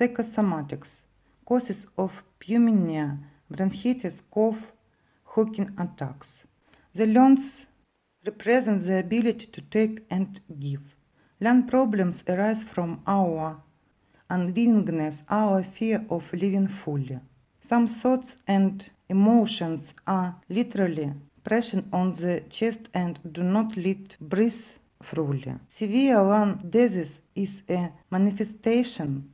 Psychosomatics. Causes of pneumonia, bronchitis, cough, hacking attacks. The lungs represent the ability to take and give. Lung problems arise from our unwillingness, our fear of living fully. Some thoughts and emotions are literally pressing on the chest and do not let breathe freely. Severe lung disease is a manifestation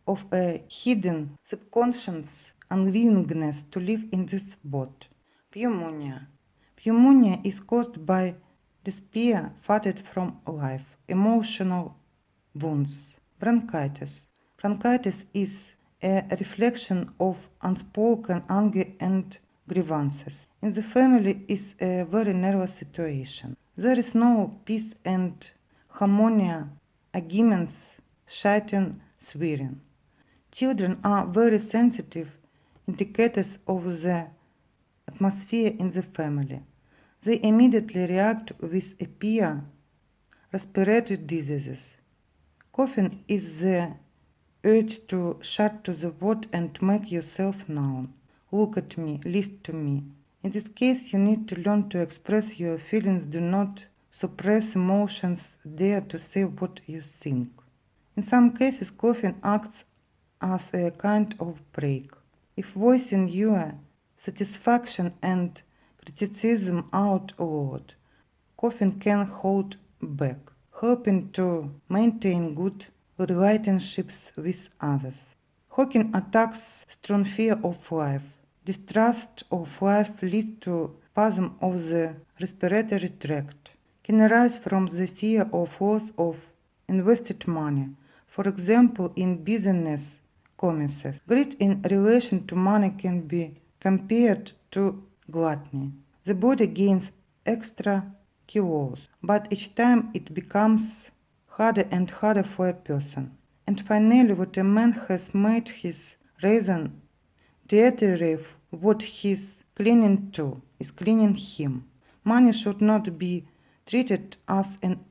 of a hidden subconscious unwillingness to live in this world. Pneumonia. Pneumonia is caused by despair faded from life, emotional wounds. Bronchitis. Bronchitis is a reflection of unspoken anger and grievances. In the family is a very nervous situation. There is no peace and harmony, arguments, shouting, swearing. Children are very sensitive indicators of the atmosphere in the family. They immediately react with appear respiratory diseases. Coughing is the urge to shout to the world and make yourself known. Look at me, listen to me. In this case, you need to learn to express your feelings. Do not suppress emotions. Dare to say what you think. In some cases, coughing acts as a kind of break. If voicing your satisfaction and criticism out loud, coughing can hold back, helping to maintain good relationships with others. Hacking attacks strong fear of life. Distrust of life leads to spasm of the respiratory tract, can arise from the fear of loss of invested money, for example in business commerces. Greed in relation to money can be compared to gluttony. The body gains extra kilos, but each time it becomes harder and harder for a person. And finally, what a man has made his reason deteriorate, what he's clinging to is clinging him. Money should not be treated as an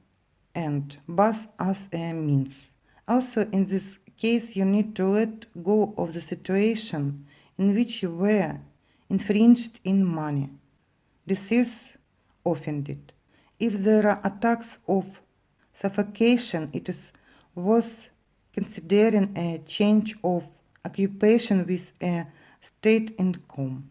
end, but as a means. Also, in this case, you need to let go of the situation in which you were infringed in money. This is offended. If there are attacks of suffocation, it is worth considering a change of occupation with a state income.